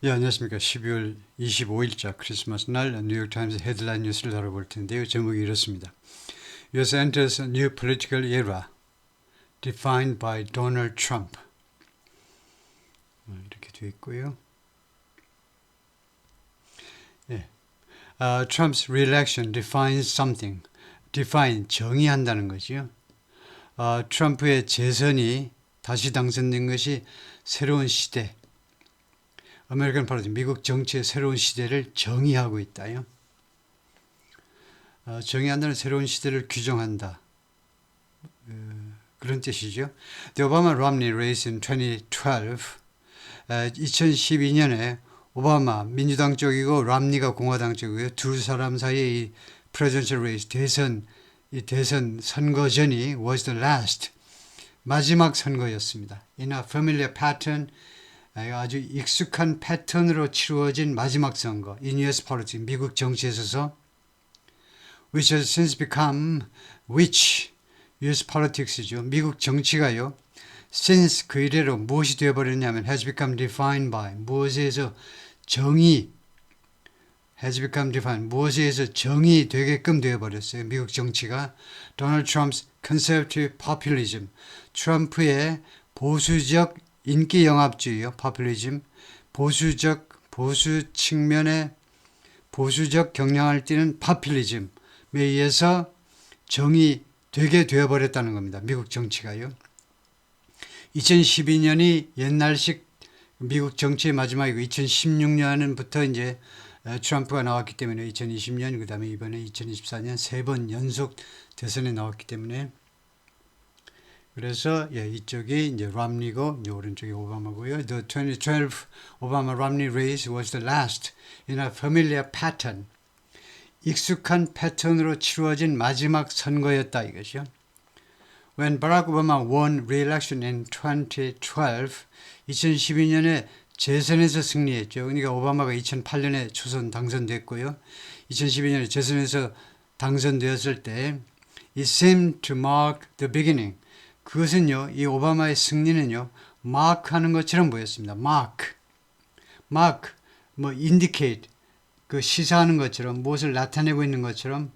예, 안녕하십니까. 12월 25일자 크리스마스 날 뉴욕타임스 헤드라인 뉴스를 다뤄볼 텐데요. 제목이 이렇습니다. US enters a new political era defined by Donald Trump. 이렇게 되어 있고요. 예. Trump's re-election defines something. define, 정의한다는 거죠. 트럼프의 재선이 다시 당선된 것이 새로운 시대, 아메리칸 폴리틱, 미국 정치의 새로운 시대를 정의하고 있다요. 정의한다는 새로운 시대를 규정한다. 그런 뜻이죠. The Obama-Romney race in 2012, 2012년에 오바마 민주당 쪽이고 람니가 공화당 쪽이고요. 두 사람 사이의 이 presidential race, 대선 선거전이 was the last, 마지막 선거였습니다. In a familiar pattern, 아주 익숙한 패턴으로 치루어진 마지막 선거, in US politics, 미국 정치에 있어서, which has since become, US politics죠. 미국 정치가요, since 그 이래로 무엇이 되어버렸냐면, has become defined by, 무엇에서 정의, has become defined, 무엇에 의해서 정의되게끔 되어버렸어요. 미국 정치가. Donald Trump's conservative populism, 트럼프의 보수적 인기 영합주의요. populism, 보수 측면의 보수적 경향을 띠는 populism에 의해서 정의되게 되어버렸다는 겁니다. 미국 정치가요. 2012년이 옛날식 미국 정치의 마지막이고 2016년부터 이제 트럼프가 나왔기 때문에 2020년 그 다음에 이번에 2024년 세 번 연속 대선에 나왔기 때문에 그래서 이쪽이 이제 람니고 이제 오른쪽이 오바마고요. The 2012 Obama-Romney race was the last in a familiar pattern. 익숙한 패턴으로 치루어진 마지막 선거였다 이것이요. When Barack Obama won re-election in 2012, 2012년에 재선에서 승리했죠. 그러니까 오바마가 2008년에 초선 당선됐고요. 2012년에 재선에서 당선되었을 때 It seemed to mark the beginning. 그것은요, 이 오바마의 승리는요, 마크하는 것처럼 보였습니다. 마크, indicate, 그 시사하는 것처럼, 무엇을 나타내고 있는 것처럼,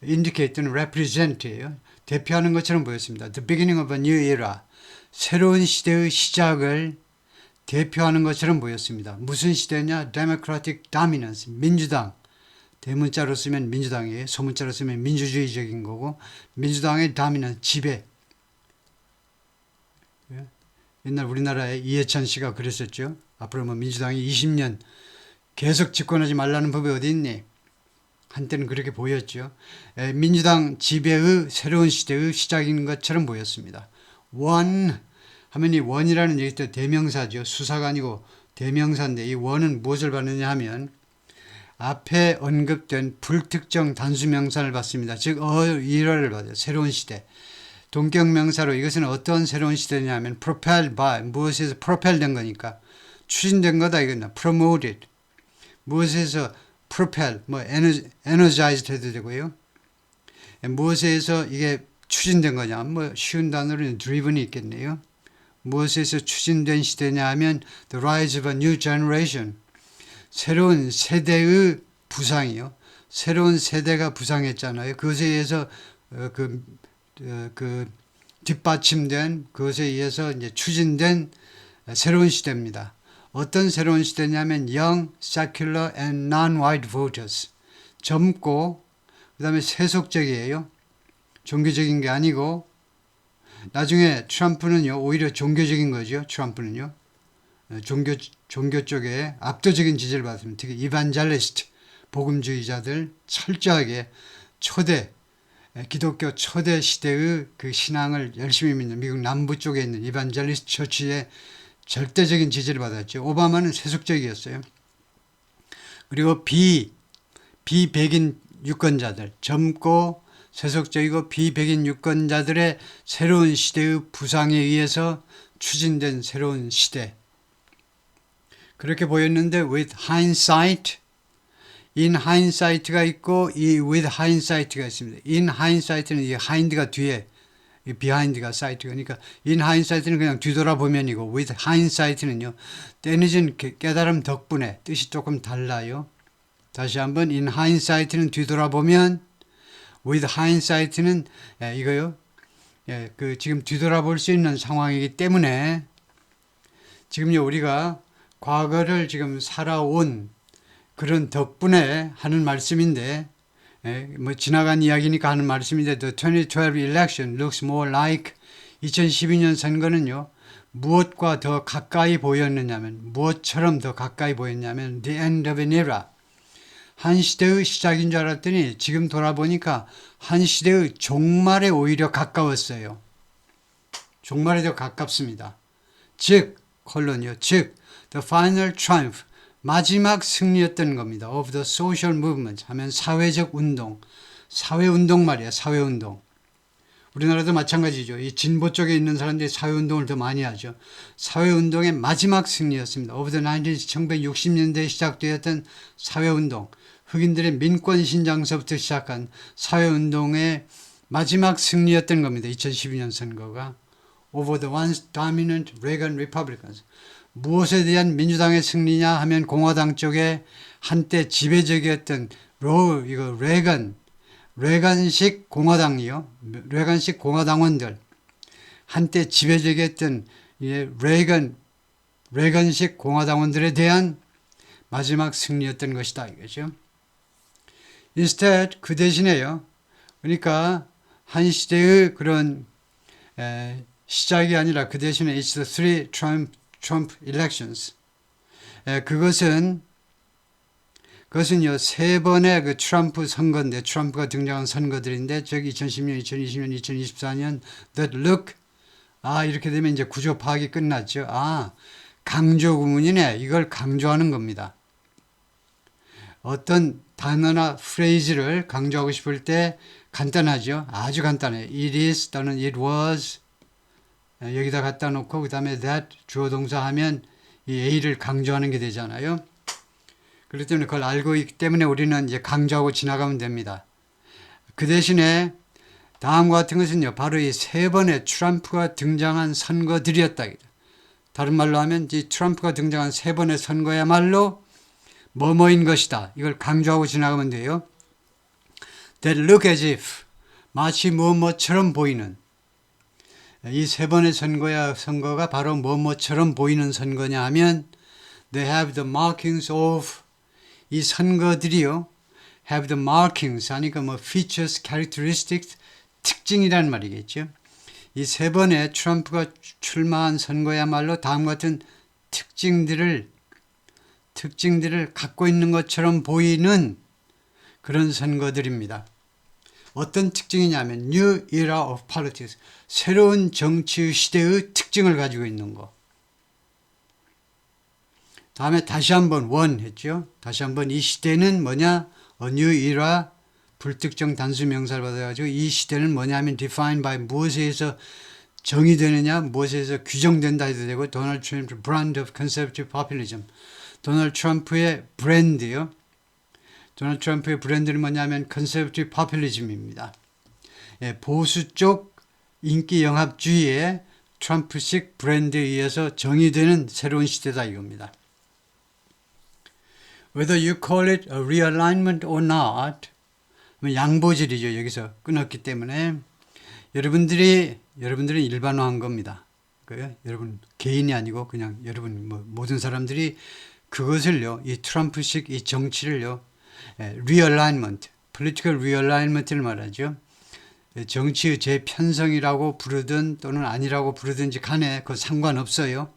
indicate 또는 represent예요. 대표하는 것처럼 보였습니다. The beginning of a new era. 새로운 시대의 시작을 대표하는 것처럼 보였습니다. 무슨 시대냐? Democratic dominance, 민주당. 대문자로 쓰면 민주당이에요. 소문자로 쓰면 민주주의적인 거고, 민주당의 dominance, 지배. 옛날 우리나라에 이해찬 씨가 그랬었죠. 앞으로 민주당이 20년 계속 집권하지 말라는 법이 어디 있니? 한때는 그렇게 보였죠. 민주당 지배의 새로운 시대의 시작인 것처럼 보였습니다. 원 하면 이 원이라는 얘기 또 대명사죠. 수사가 아니고 대명사인데 이 원은 무엇을 받느냐 하면 앞에 언급된 불특정 단수명사를 받습니다. 즉 일어를 받아요. 새로운 시대. 동격명사로 이것은 어떤 새로운 시대냐 하면 propelled by, 무엇에서 propell된 거니까 추진된 거다 이거나 promoted, 무엇에서 propel, energized 해도 되고요. 무엇에서 이게 추진된 거냐, 쉬운 단어로는 driven이 있겠네요. 무엇에서 추진된 시대냐 하면 the rise of a new generation, 새로운 세대의 부상이요. 새로운 세대가 부상했잖아요. 그것에 의해서 뒷받침된 그것에 의해서 이제 추진된 새로운 시대입니다. 어떤 새로운 시대냐면 young, secular and non-white voters. 젊고 그 다음에 세속적이에요. 종교적인 게 아니고 나중에 트럼프는요 오히려 종교적인 거죠. 트럼프는요 종교 쪽에 압도적인 지지를 받습니다. 특히 이반젤리스트 복음주의자들 철저하게 기독교 초대 시대의 그 신앙을 열심히 믿는 미국 남부 쪽에 있는 이반젤리스트 처치의 절대적인 지지를 받았죠. 오바마는 세속적이었어요. 그리고 비백인 유권자들, 젊고 세속적이고 비백인 유권자들의 새로운 시대의 부상에 의해서 추진된 새로운 시대. 그렇게 보였는데 with hindsight, in hindsight가 있고 이 with hindsight가 있습니다. in hindsight는 이 hind가 뒤에 이 behind가 sight. 그러니까 in hindsight는 그냥 뒤돌아보면이고 with hindsight는요. 때늦은 깨달음 덕분에 뜻이 조금 달라요. 다시 한번 in hindsight는 뒤돌아보면 with hindsight는 이거요. 그 지금 뒤돌아볼 수 있는 상황이기 때문에 지금요 우리가 과거를 지금 살아온 그런 덕분에 하는 말씀인데 뭐 지나간 이야기니까 하는 말씀인데 the 2012 election looks more like 2012년 선거는요 무엇과 더 가까이 보였느냐면 무엇처럼 더 가까이 보였냐면 the end of an era 한 시대의 시작인 줄 알았더니 지금 돌아보니까 한 시대의 종말에 오히려 가까웠어요. 종말에 더 가깝습니다. 즉 즉 the final triumph 마지막 승리였던 겁니다. of the social movement 하면 사회적 운동, 사회운동 말이야. 사회운동. 우리나라도 마찬가지죠. 이 진보 쪽에 있는 사람들이 사회운동을 더 많이 하죠. 사회운동의 마지막 승리였습니다. of the 1960년대에 시작되었던 사회운동, 흑인들의 민권신장서부터 시작한 사회운동의 마지막 승리였던 겁니다. 2012년 선거가 over the once dominant Reagan Republicans. 무엇에 대한 민주당의 승리냐 하면 공화당 쪽에 한때 지배적이었던 레간식 공화당이요. 레간식 공화당원들. 한때 지배적이었던 레간식 공화당원들에 대한 마지막 승리였던 것이다. 이거죠. Instead, 그 대신에요. 그러니까 한 시대의 그런 시작이 아니라 그 대신에 it's the three Trump elections. 그것은요, 세 번의 그 트럼프 선거인데, 트럼프가 등장한 선거들인데, 저기 2010년, 2020년, 2024년, that look, 이렇게 되면 이제 구조 파악이 끝났죠. 강조 구문이네. 이걸 강조하는 겁니다. 어떤 단어나 프레이즈를 강조하고 싶을 때 간단하죠. 아주 간단해요. It is 또는 it was. 여기다 갖다 놓고 그 다음에 that 주어 동사 하면 이 A를 강조하는 게 되잖아요. 그렇기 때문에 그걸 알고 있기 때문에 우리는 이제 강조하고 지나가면 됩니다. 그 대신에 다음과 같은 것은요. 바로 이 세 번의 트럼프가 등장한 선거들이었다. 다른 말로 하면 이 트럼프가 등장한 세 번의 선거야말로 뭐뭐인 것이다. 이걸 강조하고 지나가면 돼요. That look as if 마치 뭐뭐처럼 보이는 이 세 번의 선거가 바로 뭐뭐처럼 보이는 선거냐 하면 They have the markings of 이 선거들이요. Have the markings 하니까 뭐 features, characteristics 특징이라는 말이겠죠. 이 세 번의 트럼프가 출마한 선거야말로 다음과 같은 특징들을 갖고 있는 것처럼 보이는 그런 선거들입니다. 어떤 특징이냐면 New Era of Politics, 새로운 정치 시대의 특징을 가지고 있는 거. 다음에 다시 한번 one 했죠. 다시 한번 이 시대는 뭐냐? A New Era, 불특정 단수 명사를 받아가지고 이 시대는 뭐냐면 defined by 무엇에 의해서 정의되느냐, 무엇에 의해서 규정된다 해도 되고 도널드 트럼프 brand of conservative populism. 도널드 트럼프의 브랜드요. 도널드 트럼프의 브랜드는 뭐냐면 컨servative populism입니다. 보수 쪽 인기 영합주의의 트럼프식 브랜드에 의해서 정의되는 새로운 시대다 이겁니다. Whether you call it a realignment or not, 양보질이죠. 여기서 끊었기 때문에 여러분들은 일반화한 겁니다. 여러분 개인이 아니고 그냥 여러분 모든 사람들이 그것을요, 이 트럼프식 이 정치를요, realignment, political realignment를 말하죠. 정치의 재편성이라고 부르든 또는 아니라고 부르든지 간에 그 상관없어요.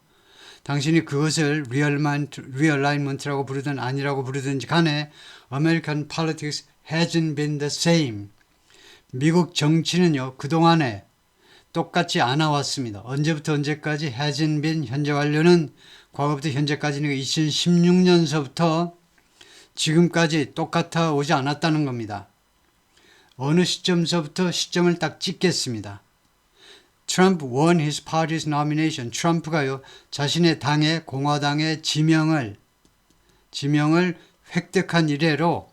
당신이 그것을 realignment라고 부르든 아니라고 부르든지 간에 American politics hasn't been the same. 미국 정치는요, 그동안에 똑같이 안 와왔습니다. 언제부터 언제까지 hasn't been 현재 완료는 과거부터 현재까지는 2016년서부터 지금까지 똑같아 오지 않았다는 겁니다. 어느 시점서부터 시점을 딱 찍겠습니다. Trump won his party's nomination. 트럼프가요, 자신의 당의 공화당의 지명을 획득한 이래로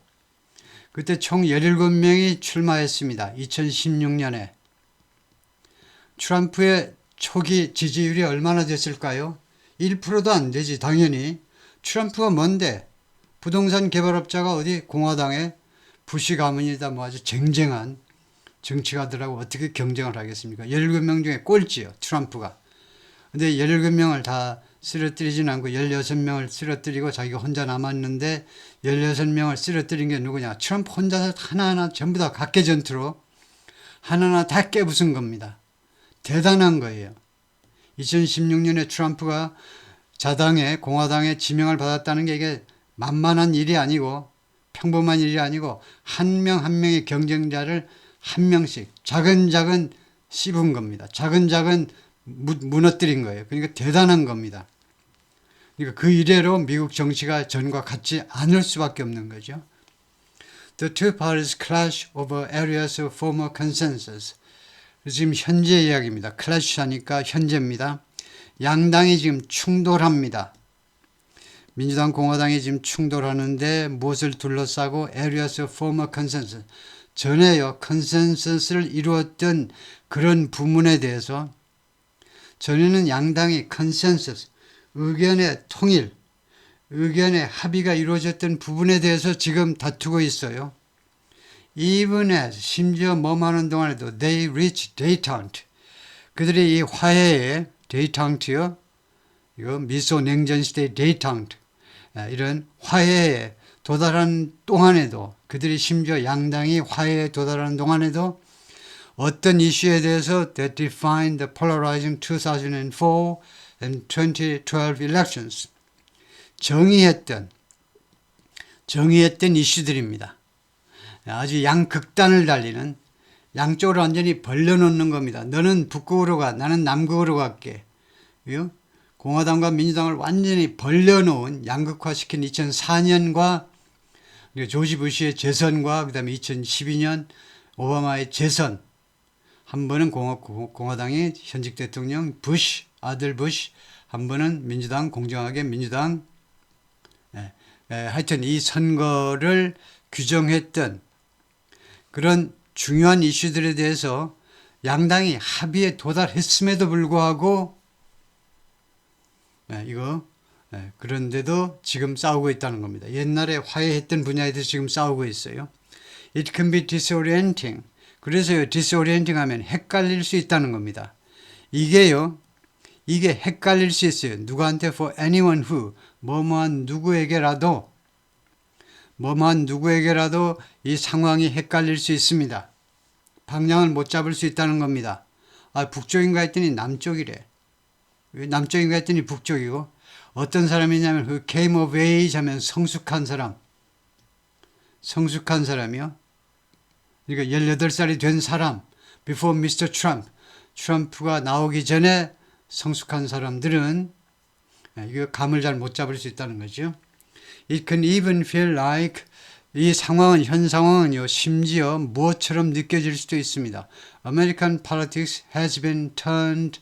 그때 총 17명이 출마했습니다. 2016년에. 트럼프의 초기 지지율이 얼마나 됐을까요? 1%도 안 되지 당연히. 트럼프가 뭔데? 부동산 개발업자가 어디 공화당의 부시 가문이다 뭐 아주 쟁쟁한 정치가들하고 어떻게 경쟁을 하겠습니까? 17명 중에 꼴찌요 트럼프가. 근데 17명을 다 쓰러뜨리진 않고 16명을 쓰러뜨리고 자기가 혼자 남았는데 16명을 쓰러뜨린 게 누구냐? 트럼프 혼자서 하나하나 전부 다 각개전투로 하나하나 다 깨부순 겁니다. 대단한 거예요. 2016년에 트럼프가 자당의 공화당의 지명을 받았다는 게 이게 만만한 일이 아니고 평범한 일이 아니고 한 명 한 명의 경쟁자를 한 명씩 작은 씹은 겁니다. 작은 무너뜨린 거예요. 그러니까 대단한 겁니다. 그러니까 그 이래로 미국 정치가 전과 같지 않을 수밖에 없는 거죠. The two parties clash over areas of former consensus. 지금 현재 이야기입니다. clash 하니까 현재입니다. 양당이 지금 충돌합니다. 민주당, 공화당이 지금 충돌하는데 무엇을 둘러싸고 areas of former consensus. 전에요. 컨센서스를 이루었던 그런 부문에 대해서 전에는 양당이 컨센서스, 의견의 통일, 의견의 합의가 이루어졌던 부분에 대해서 지금 다투고 있어요. Even as 심지어 뭐하는 동안에도 they reach détente. 그들이 이 화해에 détente요. 이거 미소 냉전 시대의 détente. 이런 화해에 도달한 동안에도 그들이 심지어 양당이 화해에 도달하는 동안에도 어떤 이슈에 대해서 that defined the polarizing 2004 and 2012 elections 정의했던 이슈들입니다. 아주 양극단을 달리는 양쪽으로 완전히 벌려놓는 겁니다. 너는 북극으로 가, 나는 남극으로 갈게. 공화당과 민주당을 완전히 벌려놓은 양극화시킨 2004년과 조지 부시의 재선과 그 다음에 2012년 오바마의 재선 한 번은 공화당이 현직 대통령 부시 아들 부시 한 번은 민주당 공정하게 민주당 하여튼 이 선거를 규정했던 그런 중요한 이슈들에 대해서 양당이 합의에 도달했음에도 불구하고 그런데도 지금 싸우고 있다는 겁니다. 옛날에 화해했던 분야에 대해서 지금 싸우고 있어요. It can be disorienting. 그래서요, disorienting 하면 헷갈릴 수 있다는 겁니다. 이게 헷갈릴 수 있어요. 누구한테 for anyone who, 뭐뭐한 누구에게라도 이 상황이 헷갈릴 수 있습니다. 방향을 못 잡을 수 있다는 겁니다. 북쪽인가 했더니 남쪽이래. 남쪽인가 했더니 북쪽이고, 어떤 사람이냐면 그 came of age 하면 성숙한 사람이요. 그러니까 18살이 된 사람, before Mr. Trump, 트럼프가 나오기 전에 성숙한 사람들은 이거 감을 잘 못 잡을 수 있다는 거죠. It can even feel like 이 상황은 현 상황은요 심지어 무엇처럼 느껴질 수도 있습니다. American politics has been turned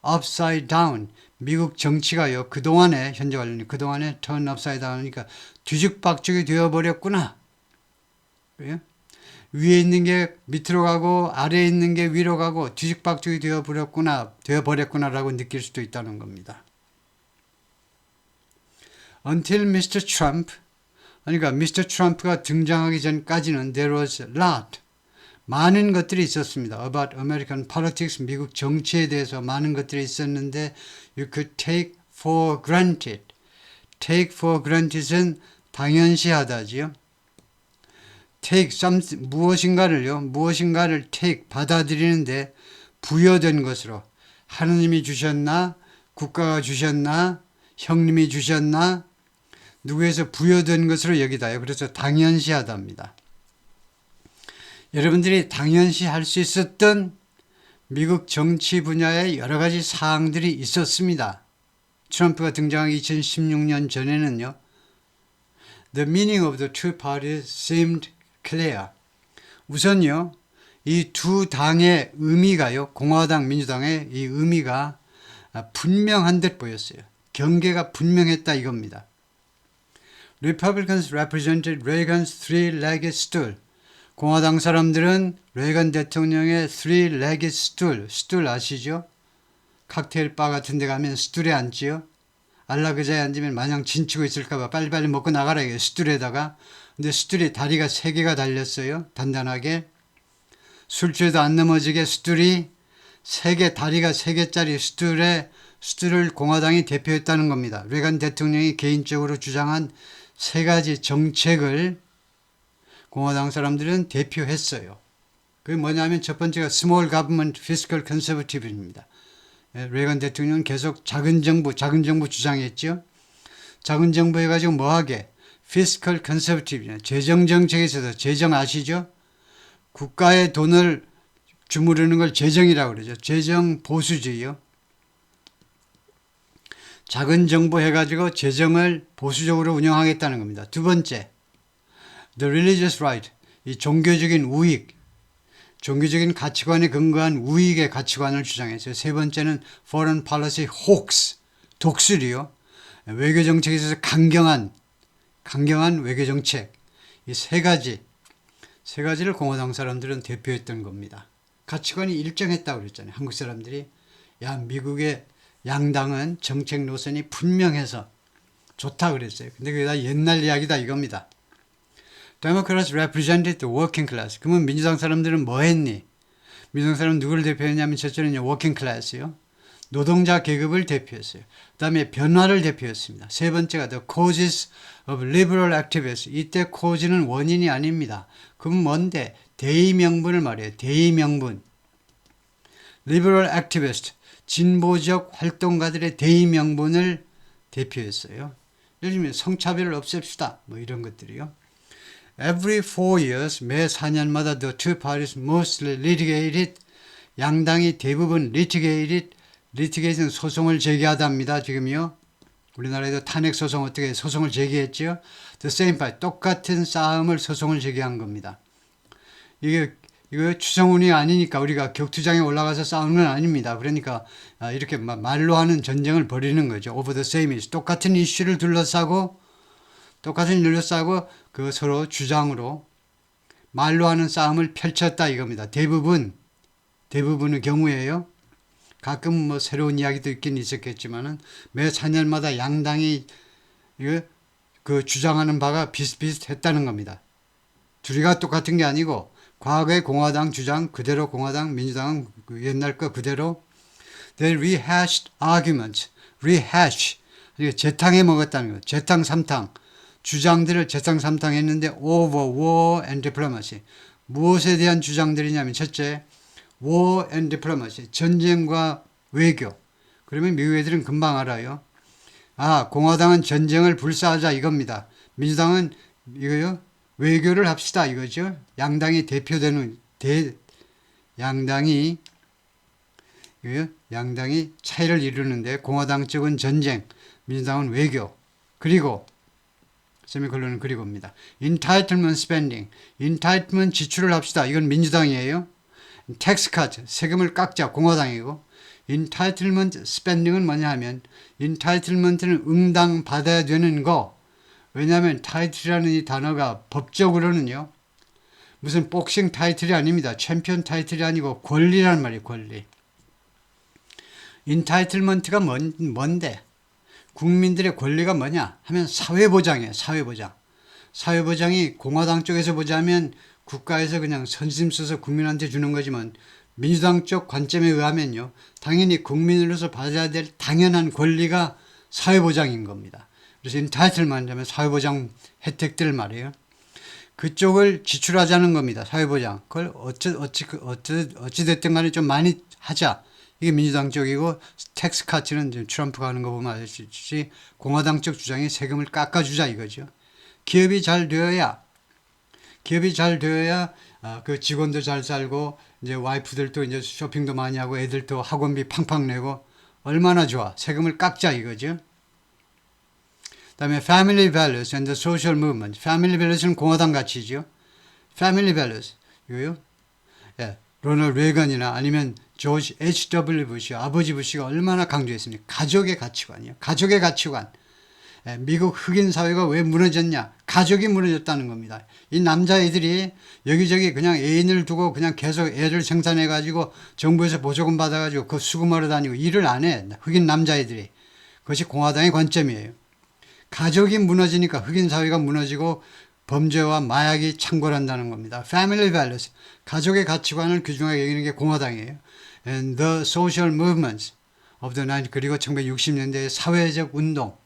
upside down. 미국 정치가요 그동안에 현재 관련이 그동안에 turn upside down이니까 뒤죽박죽이 되어버렸구나. 그래요? 위에 있는 게 밑으로 가고 아래에 있는 게 위로 가고 뒤죽박죽이 되어버렸구나라고 느낄 수도 있다는 겁니다. Until Mr. Trump, 그러니까 Mr. Trump가 등장하기 전까지는 there was a lot, 많은 것들이 있었습니다. About American politics, 미국 정치에 대해서 많은 것들이 있었는데 you could take for granted. take for granted은 당연시하다지요. take something, 무엇인가를 take, 받아들이는데 부여된 것으로 하느님이 주셨나, 국가가 주셨나, 형님이 주셨나, 누구에서 부여된 것으로 여기다요. 그래서 당연시하답니다. 여러분들이 당연시할 수 있었던 미국 정치 분야의 여러 가지 사항들이 있었습니다. 트럼프가 등장하기 2016년 전에는요. The meaning of the two parties seemed clear. 우선요. 이 두 당의 의미가요. 공화당, 민주당의 이 의미가 분명한 듯 보였어요. 경계가 분명했다 이겁니다. Republicans represented Reagan's three-legged stool. 공화당 사람들은 레이건 대통령의 three-legged 스툴 아시죠? 칵테일 바 같은 데 가면 스툴에 앉지요. 안락의자에 앉으면 마냥 진치고 있을까봐 빨리빨리 먹고 나가라 이게 스툴에다가. 근데 스툴이 다리가 3개가 달렸어요. 단단하게. 술 취해도 안 넘어지게 스툴이 3개, 다리가 3개짜리 스툴을 공화당이 대표했다는 겁니다. 레이건 대통령이 개인적으로 주장한 3가지 정책을 공화당 사람들은 대표했어요. 그게 뭐냐면 첫 번째가 Small Government Fiscal Conservative입니다. 레이건 대통령은 계속 작은 정부 주장했죠. 작은 정부 해가지고 뭐하게? Fiscal Conservative, 재정 정책에 있어서 재정 아시죠? 국가의 돈을 주무르는 걸 재정이라고 그러죠. 재정 보수주의요. 작은 정부 해가지고 재정을 보수적으로 운영하겠다는 겁니다. 두 번째, The Religious Right, 이 종교적인 우익, 종교적인 가치관에 근거한 우익의 가치관을 주장했어요. 세 번째는 Foreign Policy Hoax, 독수리요. 외교 정책에 있어서 강경한 외교 정책. 이 세 가지를 공화당 사람들은 대표했던 겁니다. 가치관이 일정했다고 그랬잖아요. 한국 사람들이. 야, 미국의 양당은 정책 노선이 분명해서 좋다 그랬어요. 근데 그게 다 옛날 이야기다 이겁니다. Democrats represented the working class. 그러면 민주당 사람들은 뭐 했니? 민주당 사람은 누구를 대표했냐면 첫째는 working class요. 노동자 계급을 대표했어요. 그 다음에 변화를 대표했습니다. 세 번째가 the causes of liberal activists. 이때 cause는 원인이 아닙니다. 그럼 뭔데? 대의명분을 말해요. 대의명분. liberal activist. 진보적 활동가들의 대의명분을 대표했어요. 예를 들면 성차별을 없앱시다. 뭐 이런 것들이요. Every 4 years, 매 4년마다 the two parties mostly litigated, 양당이 대부분 litigation 소송을 제기하답니다. 지금요. 우리나라에도 탄핵 소송 어떻게 소송을 제기했죠? The same fight, 똑같은 싸움을 소송을 제기한 겁니다. 이거 추정운이 아니니까 우리가 격투장에 올라가서 싸우는 건 아닙니다. 그러니까 이렇게 말로 하는 전쟁을 벌이는 거죠. Over the same issue, 똑같은 이슈를 둘러싸고 그 서로 주장으로 말로 하는 싸움을 펼쳤다 이겁니다. 대부분의 경우에요. 가끔 뭐 새로운 이야기도 있긴 있었겠지만은 매 4년마다 양당이 그 주장하는 바가 비슷비슷했다는 겁니다. 둘이가 똑같은 게 아니고 과거의 공화당 주장 그대로 공화당 민주당은 옛날 거 그대로 they rehashed arguments. rehash 재탕해 먹었다는 거. 재탕 삼탕. 주장들을 재탕삼탕했는데 over war and diplomacy. 무엇에 대한 주장들이냐면 첫째, war and diplomacy. 전쟁과 외교. 그러면 미국 애들은 금방 알아요. 아, 공화당은 전쟁을 불사하자 이겁니다. 민주당은 이거요. 외교를 합시다 이거죠. 양당이 대표되는 양당이 차이를 이루는데 공화당 쪽은 전쟁, 민주당은 외교. 그리고 세미콜론은 그리고입니다. Entitlement spending. Entitlement 지출을 합시다. 이건 민주당이에요. Tax cut. 세금을 깎자. 공화당이고. Entitlement spending은 뭐냐 하면 Entitlement는 응당받아야 되는 거. 왜냐하면 타이틀이라는 이 단어가 법적으로는요. 무슨 복싱 타이틀이 아닙니다. 챔피언 타이틀이 아니고 권리란 말이에요. 권리. Entitlement가 뭔데? 국민들의 권리가 뭐냐 하면 사회보장이에요. 사회보장. 사회보장이 공화당 쪽에서 보자면 국가에서 그냥 선심 써서 국민한테 주는 거지만 민주당 쪽 관점에 의하면요. 당연히 국민으로서 받아야 될 당연한 권리가 사회보장인 겁니다. 그래서 인타이틀만 하면 사회보장 혜택들 말이에요. 그쪽을 지출하자는 겁니다. 사회보장. 그걸 어찌됐든 간에 좀 많이 하자. 이게 민주당 쪽이고 텍스 카츠는 트럼프가 하는 거 보면 아시지 공화당 쪽 주장이 세금을 깎아주자 이거죠. 기업이 잘 되어야 그 직원도 잘 살고 이제 와이프들도 이제 쇼핑도 많이 하고 애들도 학원비 팡팡 내고 얼마나 좋아. 세금을 깎자 이거죠. 그다음에 Family Values and the Social Movement. Family Values는 공화당 가치죠. Family Values 이거요. 예, 로널드 레이건이나 아니면 조지 H.W. 부시, 아버지 부시가 얼마나 강조했습니까? 가족의 가치관이요. 가족의 가치관. 예, 미국 흑인 사회가 왜 무너졌냐? 가족이 무너졌다는 겁니다. 이 남자애들이 여기저기 그냥 애인을 두고 그냥 계속 애를 생산해가지고 정부에서 보조금 받아가지고 그 수금하러 다니고 일을 안 해. 흑인 남자애들이. 그것이 공화당의 관점이에요. 가족이 무너지니까 흑인 사회가 무너지고 범죄와 마약이 창궐한다는 겁니다. Family values, 가족의 가치관을 귀중하게 여기는 게 공화당이에요. And the social movements of the 90s, 그리고 1960년대의 사회적 운동,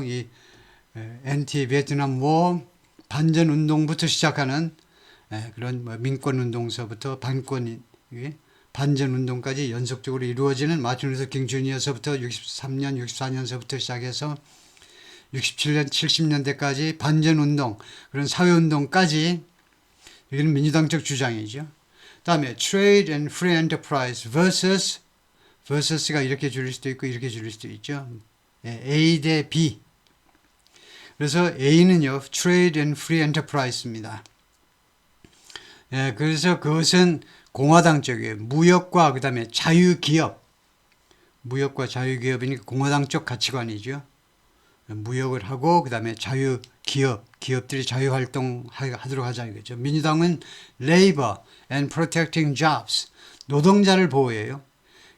이 엔티 베트남 워 반전 운동부터 시작하는 그런 민권 운동서부터 반전 운동까지 연속적으로 이루어지는 마틴 루터 킹 주니어서부터 63년, 64년서부터 시작해서 67년, 70년대까지 반전운동, 그런 사회운동까지 여기는 민주당적 주장이죠. 다음에 Trade and Free Enterprise versus가 이렇게 줄일 수도 있고 이렇게 줄일 수도 있죠. A 대 B. 그래서 A는요, Trade and Free Enterprise입니다. 그래서 그것은 공화당 쪽이에요. 무역과 그 다음에 자유기업. 무역과 자유기업이니까 공화당 쪽 가치관이죠. 무역을 하고 그 다음에 기업들이 자유활동하도록 하자 이거죠. 민주당은 Labor and Protecting Jobs, 노동자를 보호해요.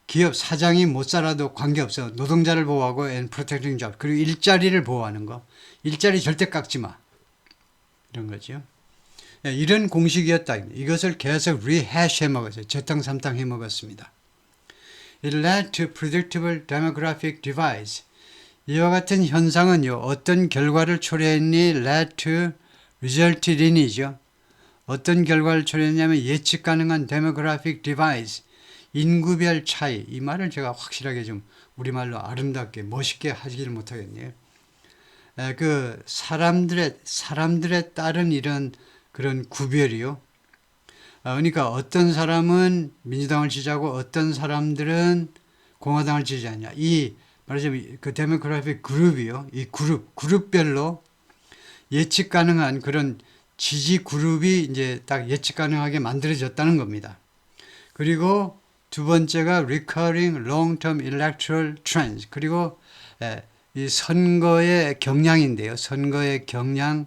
기업 사장이 못 살아도 관계없어. 노동자를 보호하고 and Protecting Jobs, 그리고 일자리를 보호하는 거. 일자리 절대 깎지 마. 이런 거죠. 이런 공식이었다. 이것을 계속 rehash 해먹었어요. 재탕삼탕 해먹었습니다. It led to predictable demographic divides. 이와 같은 현상은요, 어떤 결과를 초래했니? led to resulted in이죠. 어떤 결과를 초래했냐면 예측 가능한 demographic divides, 인구별 차이. 이 말을 제가 확실하게 좀 우리말로 아름답게 멋있게 하지를 못하겠네요. 그 사람들에 따른 이런 그런 구별이요. 그러니까 어떤 사람은 민주당을 지지하고 어떤 사람들은 공화당을 지지하냐. 이 말하자면 그 데모크라틱 그룹이요. 이 그룹별로 예측 가능한 그런 지지 그룹이 이제 딱 예측 가능하게 만들어졌다는 겁니다. 그리고 두 번째가 recurring long-term electoral trends. 그리고 이 선거의 경향인데요. 선거의 경향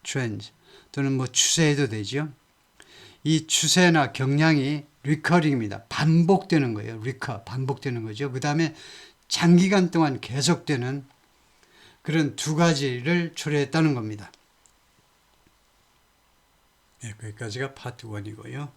trends 또는 뭐 추세해도 되죠. 이 추세나 경향이 recurring입니다. 반복되는 거예요. 반복되는 거죠. 그 다음에 장기간 동안 계속되는 그런 두 가지를 초래했다는 겁니다. 거기까지가 파트 1이고요.